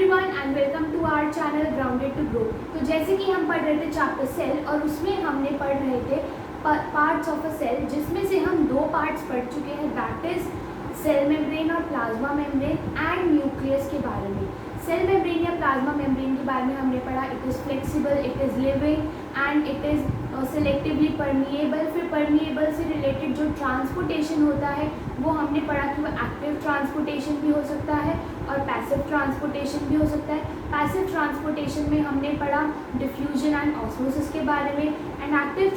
Everyone and welcome to our channel grounded to grow. तो जैसे कि हम पढ़ रहे थे चैप्टर सेल और उसमें हमने पढ़ रहे थे पार्ट्स ऑफ अ सेल, जिसमें से हम दो पार्ट्स पढ़ चुके हैं, दैट इज सेल मेम्ब्रेन और प्लाज्मा मेम्ब्रेन एंड न्यूक्लियस के बारे में। सेल मेम्ब्रेन या प्लाज्मा मेम्ब्रेन के बारे में हमने पढ़ा, it is flexible, it is living and it is selectively permeable. फिर परमिएबल से रिलेटेड जो ट्रांसपोर्टेशन होता है वो हमने पढ़ा कि वो एक्टिव ट्रांसपोर्टेशन भी हो सकता है और पैसिव ट्रांसपोर्टेशन भी हो सकता है। पैसिव ट्रांसपोर्टेशन में हमने पढ़ा डिफ्यूजन एंड ऑस्मोसिस के बारे में, एंड एक्टिव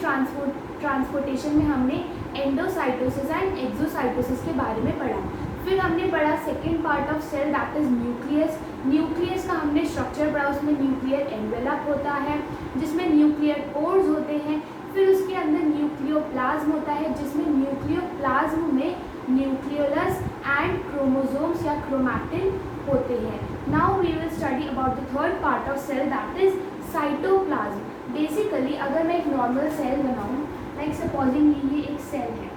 ट्रांसपोर्टेशन में हमने एंडोसाइटोसिस एंड एक्सोसाइटोसिस के बारे में पढ़ा। फिर हमने पढ़ा second part of cell, that is nucleus. Nucleus का हमने स्ट्रक्चर पढ़ा, उसमें न्यूक्लियर एनवेलप होता है जिसमें न्यूक्लियर पोर्स होते हैं। फिर उसके अंदर न्यूक्लियोप्लाज्म होता है जिसमें न्यूक्लियोप्लाज्म में न्यूक्लियोलस एंड क्रोमोसोम्स या क्रोमैटिन होते हैं। Now we will study about the third part of cell, that is cytoplasm. Basically अगर मैं एक नॉर्मल सेल बनाऊँ, लाइक सपोजिंग ये एक सेल है,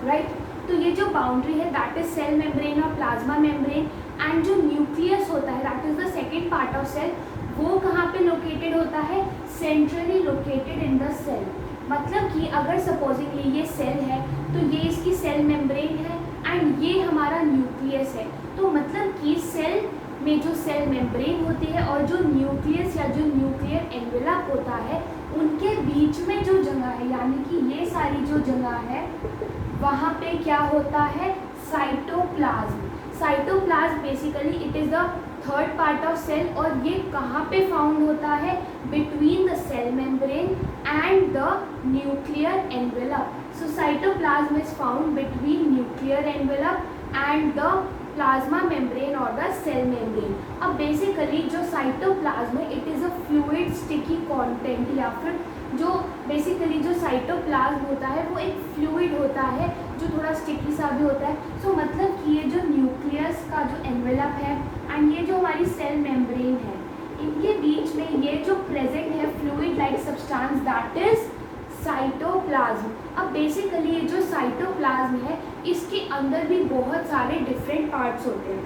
राइट, तो ये जो बाउंड्री है दैट इज सेल मेम्ब्रेन और प्लाज्मा मेम्ब्रेन, एंड जो न्यूक्लियस होता है that is the second part of cell, वो कहाँ पे लोकेटेड होता है? Centrally located in the cell. मतलब कि अगर सपोजिंगली ये सेल है तो ये इसकी सेल मेम्ब्रेन है एंड ये हमारा न्यूक्लियस है। तो मतलब कि सेल में जो सेल मेम्ब्रेन होती है और जो न्यूक्लियस या जो न्यूक्लियर एनवेलप होता है उनके बीच में जो जगह है, यानी कि ये सारी जो जगह है वहाँ पे क्या होता है? Cytoplasm. Cytoplasm basically it is the third part of cell, और ये कहाँ पे फाउंड होता है? Between the cell membrane and the nuclear envelope. So cytoplasm is found between nuclear envelope and the plasma membrane और द सेल मेम्ब्रेन। अब basically जो cytoplasm है it is a fluid sticky content, या फिर जो basically जो cytoplasm होता है वो एक फ्लूइड होता है जो थोड़ा स्टिकी सा भी होता है। सो मतलब कि ये जो न्यूक्लियस का जो एनवेलप है एंड ये जो हमारी सेल मेम्ब्रेन है, इनके बीच में ये जो प्रेजेंट है fluid like substance, that is cytoplasm. अब बेसिकली ये जो साइटोप्लाज्म है इसके अंदर भी बहुत सारे डिफरेंट पार्ट्स होते हैं।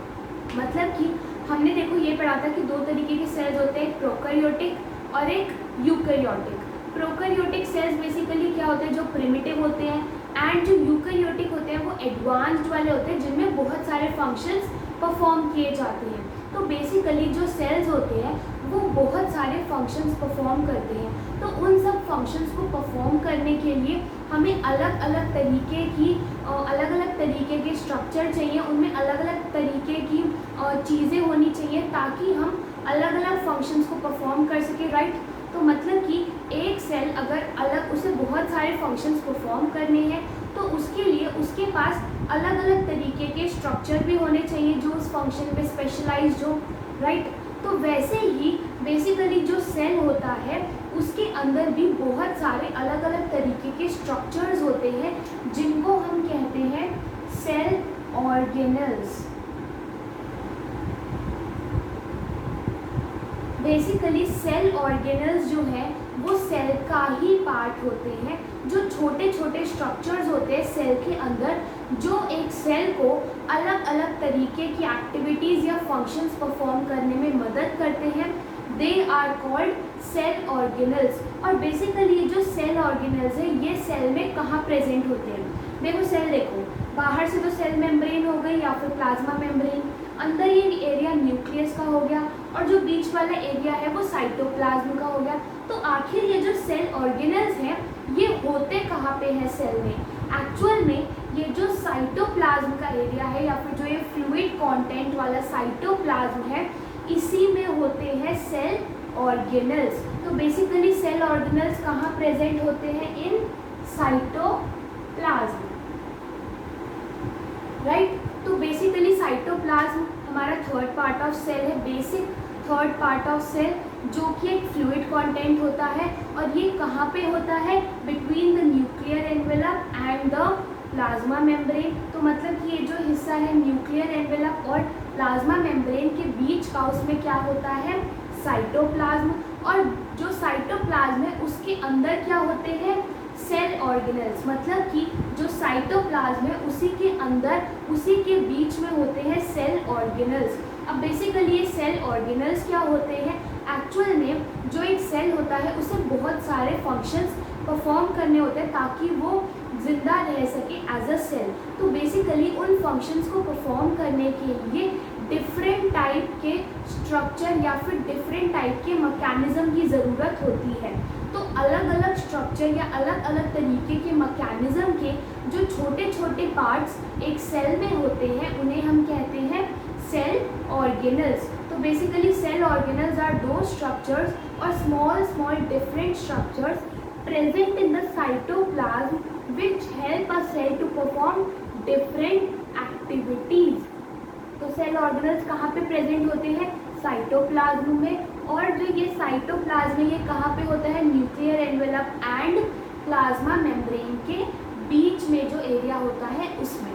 मतलब कि हमने देखो ये पढ़ा था कि दो तरीके के सेल्स होते हैं, एक प्रोकैरियोटिक और एक यूकैरियोटिक। प्रोकैरियोटिक सेल्स बेसिकली क्या होते हैं? जो प्रिमिटिव होते हैं, एंड जो यूकैरियोटिक होते हैं वो एडवांस्ड वाले होते हैं जिनमें बहुत सारे फंक्शंस परफॉर्म किए जाते हैं। तो बेसिकली जो सेल्स होते हैं वो बहुत सारे फंक्शंस परफॉर्म करते हैं। तो उन सब फंक्शंस को परफॉर्म करने के लिए हमें अलग अलग तरीके के स्ट्रक्चर चाहिए, उनमें अलग अलग तरीके की चीज़ें होनी चाहिए ताकि हम अलग अलग फंक्शंस को परफॉर्म कर सकें, राइट। तो मतलब कि एक सेल अगर अलग उसे बहुत सारे फंक्शंस परफॉर्म करने हैं तो उसके लिए उसके पास अलग अलग तरीके के स्ट्रक्चर भी होने चाहिए जो उस फंक्शन पे स्पेशलाइज्ड हो, राइट। तो वैसे ही बेसिकली जो सेल होता है उसके अंदर भी बहुत सारे अलग अलग तरीके के स्ट्रक्चर्स होते हैं जिनको हम कहते हैं cell organelles. Basically cell organelles जो हैं वो सेल का ही पार्ट होते हैं, जो छोटे छोटे स्ट्रक्चर्स होते हैं सेल के अंदर जो एक सेल को अलग अलग तरीके की एक्टिविटीज़ या फंक्शंस परफॉर्म करने में मदद करते हैं। They are called cell organelles. और बेसिकली ये जो सेल ऑर्गेनल्स है ये सेल में कहाँ प्रेजेंट होते हैं? देखो सेल देखो, बाहर से तो सेल मेम्ब्रेन हो गई या फिर प्लाज्मा मेम्ब्रेन, अंदर ये एरिया न्यूक्लियस का हो गया और जो बीच वाला एरिया है वो साइटोप्लाज्म का हो गया। तो आखिर ये जो सेल ऑर्गेनल्स हैं ये होते कहाँ पे हैं सेल में? एक्चुअल में ये जो साइटोप्लाज्म का एरिया है या फिर जो ये फ्लूइड कंटेंट वाला साइटोप्लाज्म है इसी में होते हैं सेल ऑर्गेनल्स। तो बेसिकली सेल ऑर्गेनल्स कहाँ प्रेजेंट होते हैं? In cytoplasm, right. तो बेसिकली साइटोप्लाज्म हमारा थर्ड पार्ट ऑफ सेल है, basic third part of cell, जो कि एक फ्लूइड कंटेंट होता है और ये कहाँ पे होता है? Between the nuclear envelope and the plasma membrane. तो मतलब कि ये जो हिस्सा है न्यूक्लियर एनवेलप और प्लाज्मा मेम्ब्रेन के बीच का, उसमें क्या होता है? साइटोप्लाज्म। और जो साइटोप्लाज्म है उसके अंदर क्या होते हैं? Cell organelles. मतलब कि जो साइटोप्लाज्म है उसी के अंदर, उसी के बीच में होते हैं सेल ऑर्गेनल्स। अब बेसिकली ये सेल ऑर्गेनल्स क्या होते हैं? एक्चुअल में जो एक सेल होता है उसे बहुत सारे फंक्शंस परफॉर्म करने होते हैं ताकि वो जिंदा रह सके एज अ सेल। तो बेसिकली उन फंक्शंस को परफॉर्म करने के लिए डिफरेंट टाइप के स्ट्रक्चर या फिर डिफरेंट टाइप के मैकेनिज्म की ज़रूरत होती है। तो अलग अलग स्ट्रक्चर या अलग अलग तरीके के मैकेनिज्म के जो छोटे छोटे पार्ट्स एक सेल में होते हैं उन्हें हम कहते हैं सेल ऑर्गेनल्स। तो बेसिकली सेल ऑर्गेनल्स आर दो स्ट्रक्चर्स और small different structures present in the cytoplasm which help a cell to perform different activities। तो सेल ऑर्गेनल्स कहाँ पे प्रेजेंट होते हैं? साइटोप्लाज्म में। और जो ये साइटोप्लाज्म है ये कहाँ पे होता है? Nuclear envelope and plasma membrane के बीच में जो एरिया होता है उसमें।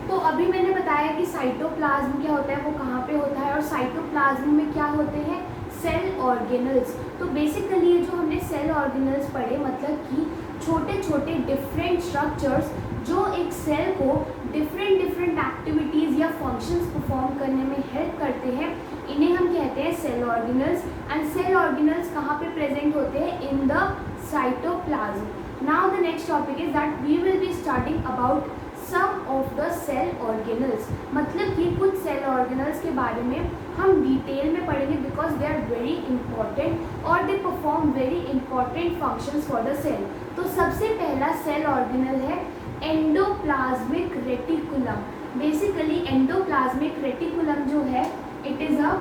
तो अभी मैंने बताया कि साइटोप्लाज्म क्या होता है, वो कहाँ पे होता है, और साइटोप्लाज्म में क्या होते हैं? Cell organelles. तो बेसिकली ये जो हमने सेल ऑर्गेनल्स पढ़े मतलब कि छोटे छोटे डिफरेंट स्ट्रक्चर्स जो एक सेल को डिफरेंट एक्टिविटीज़ या फंक्शंस परफॉर्म करने में हेल्प करते हैं, इन्हें हम कहते हैं cell organelles. And cell organelles कहाँ पे प्रेजेंट होते हैं? In the cytoplasm. Now the next topic is that we will be starting about some of the cell organelles. मतलब कि कुछ सेल ऑर्गेनल्स के बारे में हम डिटेल में पढ़ेंगे because they are very important और they perform very important functions for the cell. तो सबसे पहला सेल ऑर्गेनल है endoplasmic reticulum. Basically endoplasmic reticulum जो है it is a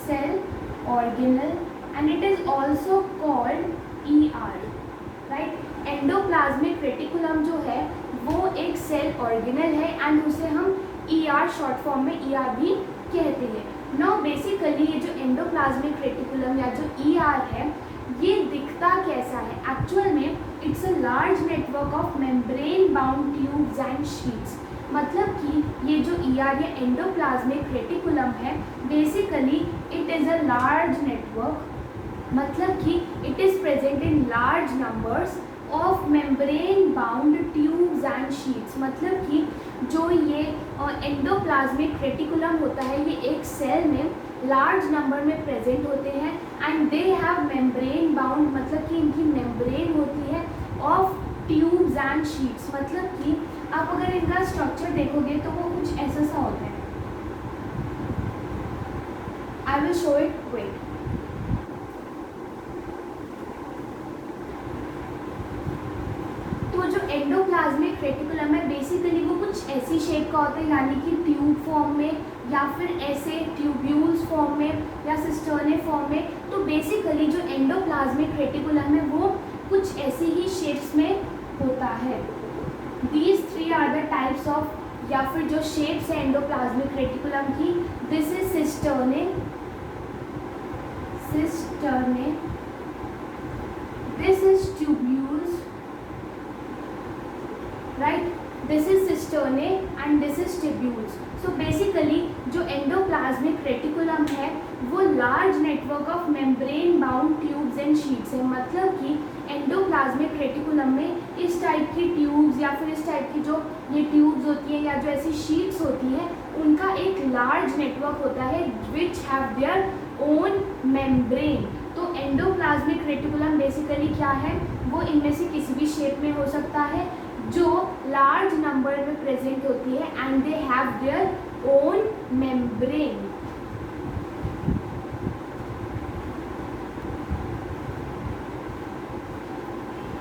cell organelle and it is also called ER, right. Endoplasmic reticulum जो है वो एक सेल ऑर्गेनल है एंड उसे हम ER शॉर्ट फॉर्म में ER भी कहते हैं। नाउ बेसिकली ये जो एंडोप्लाज्मिक रेटिकुलम या जो ER है ये दिखता कैसा है? एक्चुअल में it's a large network of membrane bound tubes and sheets. मतलब कि ये जो ER या एंडोप्लाज्मिक रेटिकुलम है basically it is a large network, मतलब कि it is present in large numbers of membrane bound tubes and sheets. मतलब कि जो ये एंडोप्लाज्मिक रेटिकुलम होता है ये एक सेल में लार्ज नंबर में प्रेजेंट होते हैं and they have membrane bound, मतलब कि इनकी मेम्ब्रेन होती है ऑफ ट्यूब्स एंड शीट्स। मतलब कि आप अगर इनका स्ट्रक्चर देखोगे तो वो कुछ ऐसा सा होता है। I will show it quick. तो जो एंडोप्लाज्मिक रेटिकुलम है बेसिकली वो कुछ ऐसी शेप का होता है, यानी कि ट्यूब फॉर्म में या फिर ऐसे ट्यूब्यूल्स फॉर्म में या सिस्टर्ने फॉर्म में। तो बेसिकली जो एंडोप्लाज्मिक रेटिकुलम है वो कुछ ऐसी ही शेप्स में होता है। These three are the types of या फिर जो शेप्स है एंडोप्लाज्मिक रेटिकुलम की। This is cisternae, this is tubules, right, this is cisternae and this is tubules. So basically जो एंडोप्लाज्मिक रेटिकुलम है वो large network of membrane bound tubes and sheets है। मतलब कि एंडोप्लाज्मिक रेटिकुलम में इस टाइप की ट्यूब्स या फिर इस टाइप की जो ये ट्यूब्स होती हैं या जो ऐसी शीट्स होती हैं उनका एक लार्ज नेटवर्क होता है which have their own membrane. तो एंडोप्लाज्मिक रेटिकुलम बेसिकली क्या है? वो इनमें से किसी भी शेप में हो सकता है जो लार्ज नंबर में प्रेजेंट होती है and they have their own membrane.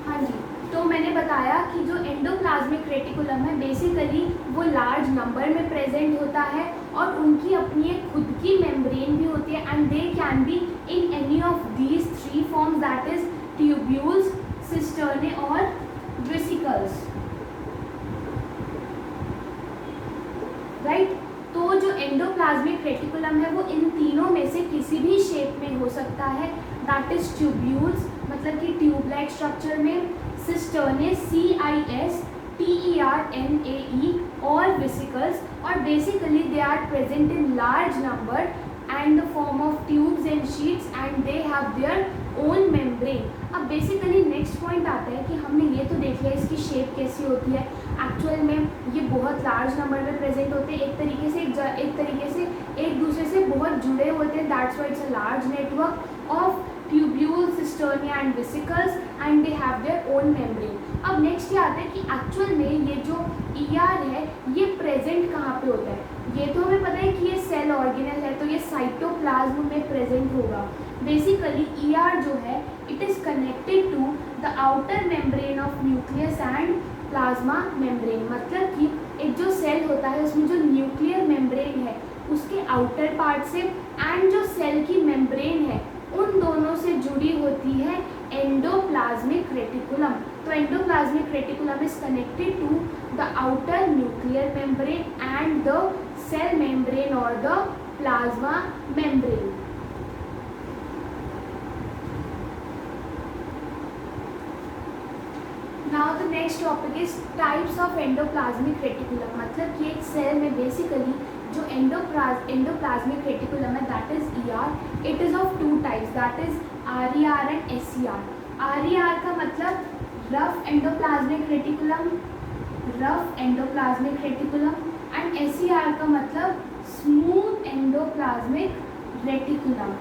हाँ जी, तो मैंने बताया कि जो एंडोप्लाज्मिक रेटिकुलम है बेसिकली वो लार्ज नंबर में प्रेजेंट होता है और उनकी अपनी एक खुद की मेम्ब्रेन भी होती है and they can be in any of these three forms, that is tubules, cisternae और वेसिकल्स, राइट। तो जो एंडोप्लाज्मिक रेटिकुलम है वो इन तीनों में से किसी भी शेप में हो सकता है, दैट इज ट्यूब्यूल्स मतलब कि ट्यूब लाइक स्ट्रक्चर में, सिस्टर्ने CISTERNAE और वेसिकल्स, और basically they are present in large number and the form of tubes and sheets and they have their own membrane। अब बेसिकली नेक्स्ट पॉइंट आता है कि हमने ये तो देख देख लिया इसकी शेप कैसी होती है। एक्चुअल में ये बहुत लार्ज नंबर में प्रेजेंट होते हैं, एक तरीके से एक दूसरे से बहुत जुड़े होते हैं। That's why it's a large network of tubules, cisternae and vesicles and they have their own membrane. अब नेक्स्ट ये आता है कि एक्चुअल में ये जो ईआर है ये प्रेजेंट कहाँ पे होता है। ये तो हमें पता है कि ये सेल ऑर्गेनल है, तो ये साइटोप्लाज्म में प्रेजेंट होगा। बेसिकली ईआर जो है it is connected to the outer membrane of nucleus and plasma membrane. मतलब कि एक जो सेल होता है उसमें जो न्यूक्लियर मेम्ब्रेन है उसके आउटर पार्ट से एंड जो सेल की मेम्ब्रेन है उन दोनों से जुड़ी होती है एंडोप्लाज्मिक रेटिकुलम। तो endoplasmic reticulum is connected to the outer nuclear membrane and the cell membrane और the plasma membrane. Now the next topic is types of endoplasmic reticulum. मतलब कि एक सेल में बेसिकली जो एंडोप्लाज्मिक रेटिकुलम है that is ER, it is of two types that is RER and SER. RER का मतलब rough endoplasmic reticulum and SER का मतलब स्मूथ एंडोप्लाज्मिक रेटिकुलम।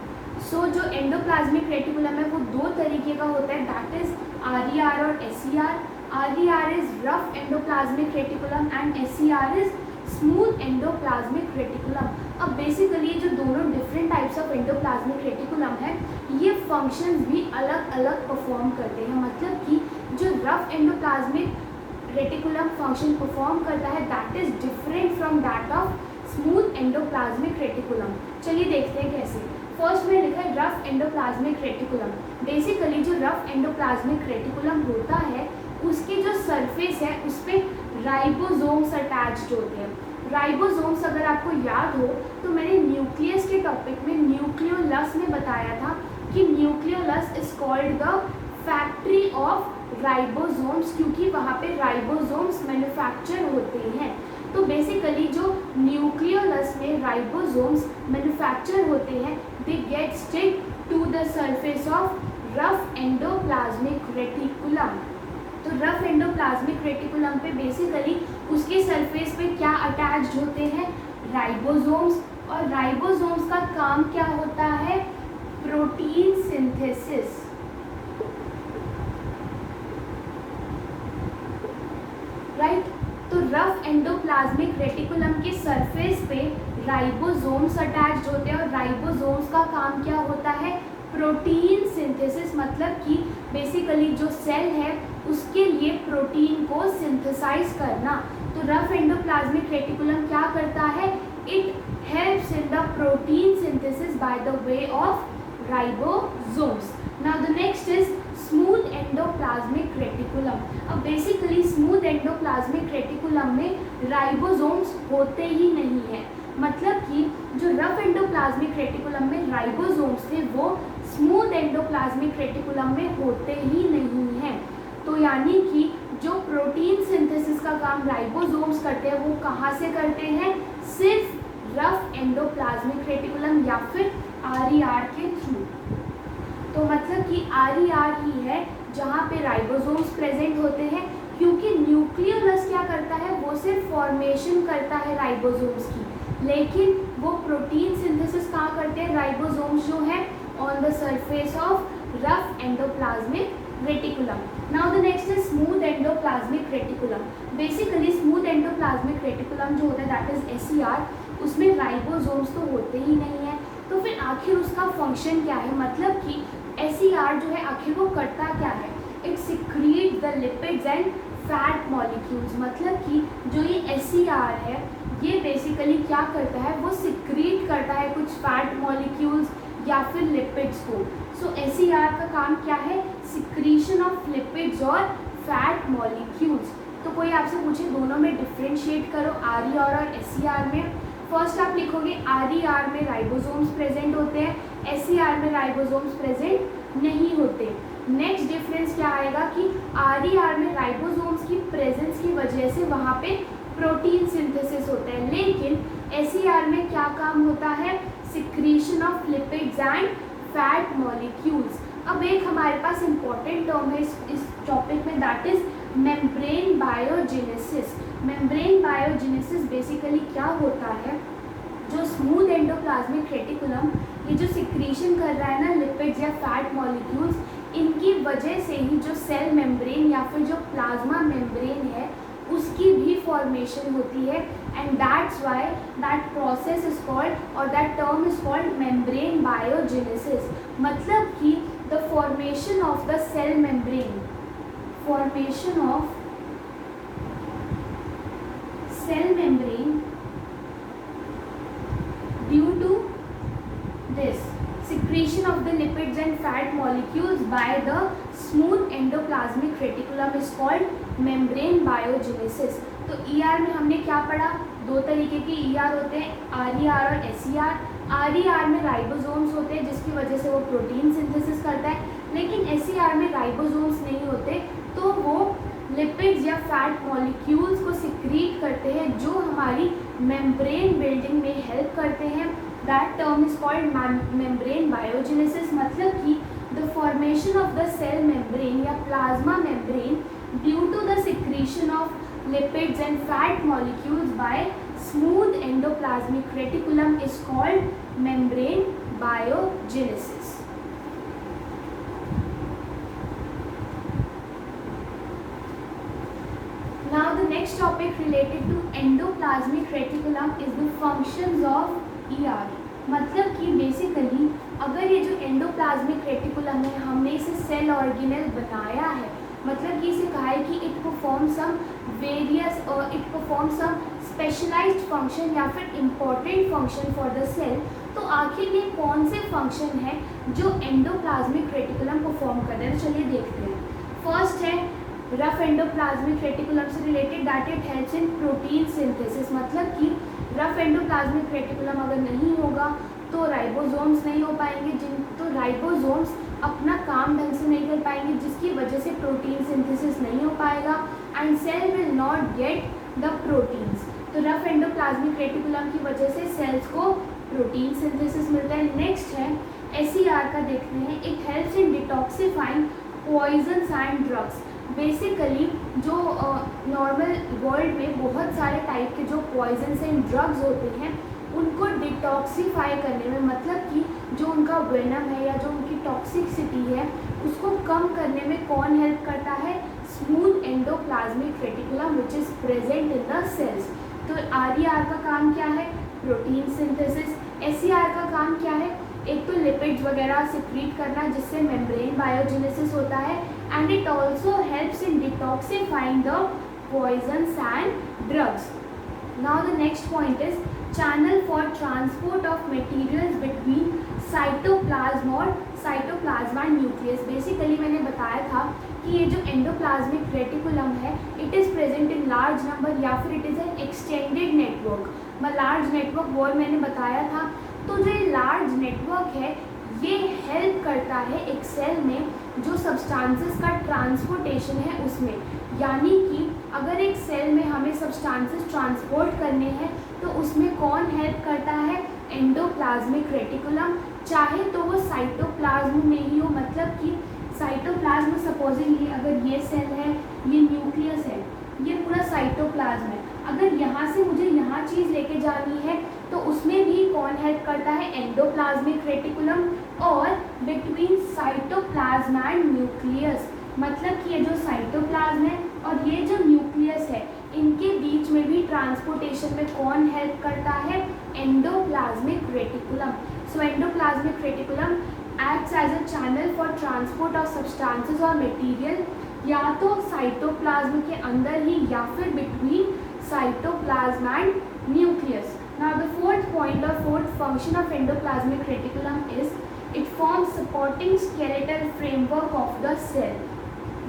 सो जो एंडोप्लाज्मिक रेटिकुलम है वो दो तरीके का होता है दैट इज आरईआर और SER. RER is rough endoplasmic reticulum and SER is smooth endoplasmic reticulum. अब बेसिकली जो दोनों different types of endoplasmic reticulum है ये फंक्शंस भी अलग अलग परफॉर्म करते हैं। मतलब कि जो rough endoplasmic reticulum function perform करता है that is different from that of smooth endoplasmic reticulum. चलिए देखते हैं कैसे। फर्स्ट में लिखा है रफ एंडोप्लाज्मिक रेटिकुलम। बेसिकली जो रफ एंडोप्लाज्मिक रेटिकुलम होता है उसके जो सरफेस है उस पर राइबोसोम्स अटैच्ड होते हैं। राइबोसोम्स अगर आपको याद हो तो मैंने न्यूक्लियस के टॉपिक में न्यूक्लियोलस में बताया था कि nucleolus is called the factory of ribosomes, क्योंकि वहाँ पे राइबोसोम्स मैन्युफैक्चर होते हैं। तो बेसिकली जो न्यूक्लियोलस में राइबोसोम्स मैन्युफैक्चर होते हैं they get stick to the surface of rough endoplasmic reticulum. तो रफ एंडोप्लाज्मिक रेटिकुलम पे बेसिकली उसके सरफेस पे क्या अटैच्ड होते हैं, राइबोसोम्स। और राइबोसोम्स का काम क्या होता है, प्रोटीन सिंथेसिस। राइट, तो रफ एंडोप्लाज्मिक रेटिकुलम के सरफेस पे राइबोसोम्स अटैच्ड होते हैं और राइबोसोम्स का काम क्या होता है, प्रोटीन सिंथेसिस। मतलब कि बेसिकली जो सेल है उसके लिए प्रोटीन को सिंथेसाइज करना। तो रफ एंडोप्लाज्मिक रेटिकुलम क्या करता है, it helps in the protein synthesis by the way of ribosomes. Now the next is smooth endoplasmic reticulum. अब बेसिकली स्मूथ एंडोप्लाज्मिक रेटिकुलम में राइबोसोम्स होते ही नहीं है। मतलब कि जो रफ एंडोप्लाज्मिक रेटिकुलम में राइबोसोम्स थे वो स्मूथ एंडोप्लाज्मिक रेटिकुलम में होते ही नहीं हैं। तो यानी कि जो प्रोटीन सिंथेसिस का काम राइबोसोम्स करते हैं वो कहाँ से करते हैं, सिर्फ रफ एंडोप्लाज्मिक रेटिकुलम या फिर आरईआर के थ्रू। तो मतलब कि आरईआर ही है जहाँ पे राइबोसोम्स प्रेजेंट होते हैं, क्योंकि न्यूक्लियोलस क्या करता है वो सिर्फ फॉर्मेशन करता है राइबोसोम्स की, लेकिन वो प्रोटीन सिंथेसिस कहाँ करते हैं, राइबोसोम्स जो है on the surface of rough endoplasmic reticulum. Now the next is smooth endoplasmic reticulum. Basically smooth endoplasmic reticulum जो होता है दैट इज एसईआर, उसमें राइबोसोम्स तो होते ही नहीं है। तो फिर आखिर उसका फंक्शन क्या है, मतलब कि एसईआर जो है आखिर वो करता क्या है, it secrete the lipids and fat molecules. मतलब कि जो ये एसईआर है ये बेसिकली क्या करता है, वो सिक्रीट करता है कुछ फैट मॉलिक्यूल्स या फिर लिपिड्स को। सो एसईआर का काम क्या है, सिक्रीशन ऑफ लिपिड्स और फैट मॉलिक्यूल्स। तो कोई आपसे पूछे दोनों में डिफ्रेंशिएट करो आरईआर और एसईआर में, फर्स्ट आप लिखोगे आरईआर में राइबोसोम्स प्रेजेंट होते हैं, एसईआर में राइबोसोम्स प्रेजेंट नहीं होते। नेक्स्ट डिफरेंस क्या आएगा कि आरईआर में राइबोसोम्स की प्रेजेंस की वजह से वहाँ पे प्रोटीन सिंथेसिस होता है, लेकिन एसईआर में क्या काम होता है, secretion of lipids and fat molecules. अब एक हमारे पास इंपॉर्टेंट टर्म है इस टॉपिक में that is membrane biogenesis. Membrane biogenesis basically क्या होता है, जो स्मूथ एंडोप्लाज्मिक रेटिकुलम ये जो सिक्रीशन कर रहा है ना लिपिड्स या फैट मॉलिक्यूल्स, इनकी वजह से ही जो सेल मेम्ब्रेन या फिर जो प्लाज्मा मेम्ब्रेन है उसकी भी फॉर्मेशन होती है, and that's why that process is called और that term is called membrane biogenesis. मतलब कि the formation of the cell membrane, formation of cell membrane due to this secretion of the lipids and fat molecules by the smooth endoplasmic reticulum is called membrane biogenesis। तो ER में हमने क्या पढ़ा, दो तरीके के ER होते हैं, RER और SER। RER में राइबोसोम्स होते हैं जिसकी वजह से वो प्रोटीन सिंथेसिस करता है, लेकिन SER में राइबोसोम्स नहीं होते, तो वो लिपिड्स या फैट मॉलिक्यूल्स को सिक्रीट करते हैं जो हमारी मेम्ब्रेन बिल्डिंग में हेल्प करते हैं। That term is called membrane biogenesis. मतलब कि the formation of the cell membrane या plasma membrane due to the secretion of lipids and fat molecules by smooth endoplasmic reticulum is called membrane biogenesis। Now the next topic related to endoplasmic reticulum is the functions of ER। मतलब कि basically अगर ये जो endoplasmic reticulum है हमने इसे cell organelle बनाया है, मतलब कि इसे कहा है कि इट परफॉर्म सम वेरियस और it perform some specialized function या फिर important function for the cell, तो आखिर ये कौन से फंक्शन है जो एंडोप्लाज्मिक रेटिकुलम परफॉर्म कर रहे हैं। तो चलिए देखते हैं। फर्स्ट है रफ एंडोप्लाज्मिक रेटिकुलम से related, that it helps in protein synthesis. मतलब कि रफ एंडोप्लाज्मिक रेटिकुलम अगर नहीं होगा तो राइबोसोम्स नहीं हो पाएंगे, तो राइबोसोम्स अपना काम ढंग से नहीं कर पाएंगे, जिसकी वजह से प्रोटीन सिंथेसिस नहीं हो पाएगा and cell will not get the proteins. तो रफ एंडोप्लाज्मिक रेटिकुलम की वजह से सेल्स को प्रोटीन सिंथेसिस मिलता है। नेक्स्ट है SER का देखते हैं। It helps in detoxifying poisons and drugs. Basically जो नॉर्मल वर्ल्ड में बहुत सारे टाइप के जो पॉइजन्स एंड ड्रग्स होते हैं उनको डिटॉक्सिफाई करने में, मतलब कि जो उनका वेनम है या जो उनकी टॉक्सिसिटी है उसको कम करने में कौन हेल्प करता है, smooth endoplasmic reticulum which is present in the cells. तो RER का काम क्या है, प्रोटीन सिंथेसिस। SER का काम क्या है, एक तो लिपिड्स वगैरह सिक्रीट करना जिससे मेम्ब्रेन बायोजेनेसिस होता है, and it also helps in detoxifying the poisons and drugs. Now the next point is channel for transport of materials between cytoplasm और cytoplasma and nucleus। बेसिकली मैंने बताया था कि ये जो एंडोप्लाज्मिक रेटिकुलम है it is present in large number या फिर it is an extended network. Large network वो मैंने बताया था। तो जो ये लार्ज नेटवर्क है ये हेल्प करता है एक सेल में जो सब्सटेंसेस का ट्रांसपोर्टेशन है उसमें, यानी कि अगर एक सेल में हमें सब्सटेंसेस ट्रांसपोर्ट करने हैं तो उसमें कौन हेल्प करता है, एंडोप्लाज्मिक रेटिकुलम, चाहे तो वो साइटोप्लाज्म में ही हो। मतलब कि साइटोप्लाज्म सपोजिंगली अगर ये सेल है, ये न्यूक्लियस है, ये पूरा साइटोप्लाज्म है, अगर यहाँ से मुझे यहाँ चीज़ लेके जानी है तो उसमें भी कौन हेल्प करता है, एंडोप्लाज्मिक रेटिकुलम, और बिटवीन साइटोप्लाज्म एंड न्यूक्लियस। मतलब कि ये जो साइटोप्लाज्म है और ये जो न्यूक्लियस है इनके बीच में भी ट्रांसपोर्टेशन में कौन हेल्प करता है, endoplasmic reticulum. So endoplasmic reticulum acts as a channel for transport of substances और मटेरियल, या तो साइटोप्लाज्म के अंदर ही या फिर between cytoplasm and nucleus. Now the fourth point और fourth function of endoplasmic reticulum is it forms supporting skeletal framework of the cell.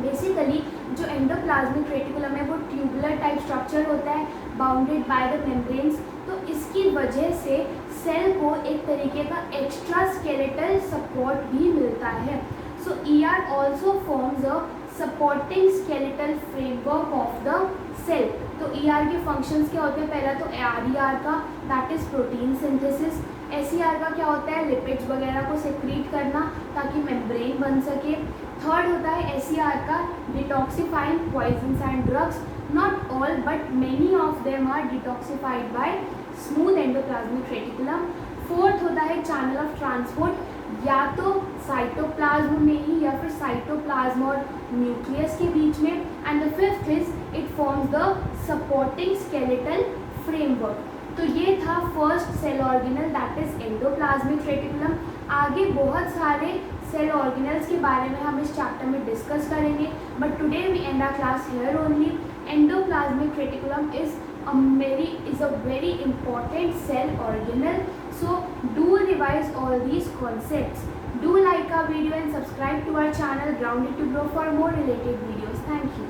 Basically जो एंडोप्लाज्मिक रेटिकुलम है वो ट्यूबुलर टाइप स्ट्रक्चर होता है बाउंडेड बाय द मेम्ब्रेन्स, तो इसकी वजह से सेल को एक तरीके का एक्स्ट्रा स्केलेटल सपोर्ट भी मिलता है। So ER also forms a supporting skeletal framework of the cell. तो ER के फंक्शंस क्या होते हैं, पहला तो RER का that is protein synthesis, SER का क्या होता है, लिपिड्स वगैरह को सिक्रीट करना ताकि मेम्ब्रेन बन सके, थर्ड होता है SCR का detoxifying poisons and drugs. Not all but many of them are detoxified by smooth endoplasmic reticulum. Fourth होता है चैनल ऑफ ट्रांसपोर्ट, या तो साइटोप्लाज्म में ही या फिर साइटोप्लाज्म और न्यूक्लियस के बीच में. And the fifth is it forms the supporting skeletal framework. तो ये था first cell organelle that is endoplasmic reticulum. आगे बहुत सारे सेल ऑर्गेनल्स के बारे में हम इस चैप्टर में डिस्कस करेंगे, but today we end our class here only. Endoplasmic reticulum is a very important cell organel. So do revise all these concepts. Do like our video and subscribe to our channel Grounded to Grow for more related videos. Thank you.